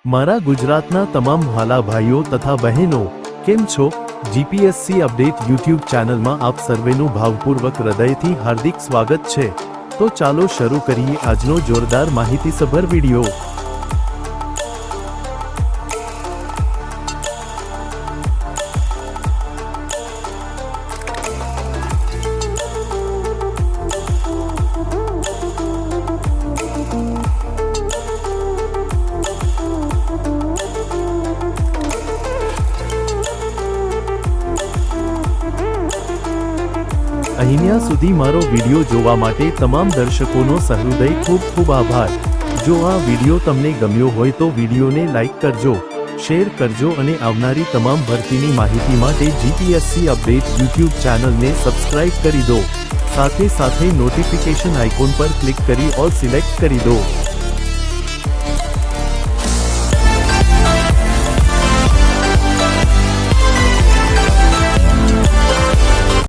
મારા ગુજરાતના તમામ વહાલા ભાઈઓ તથા બહેનો, કેમ છો? જીપીએસસી અપડેટ યુટ્યુબ ચેનલમાં આપ સર્વેનું ભાવપૂર્વક હૃદયથી હાર્દિક સ્વાગત છે। તો ચાલો શરૂ કરીએ આજનો જોરદાર માહિતીસભર વિડિયો। અહીંયા સુધી મારો વિડિયો જોવા માટે તમામ દર્શકોનો સહૃદય ખૂબ ખૂબ આભાર। જો આ વિડિયો તમને ગમ્યો હોય તો વિડિયોને લાઈક કરજો, શેર કરજો અને આવનારી તમામ ભરતીની માહિતી માટે જીપીએસસી અપડેટ યુટ્યુબ ચેનલને સબસ્ક્રાઇબ કરી દો। સાથે સાથે નોટિફિકેશન આઇકોન પર ક્લિક કરી ઓલ સિલેક્ટ કરી દો।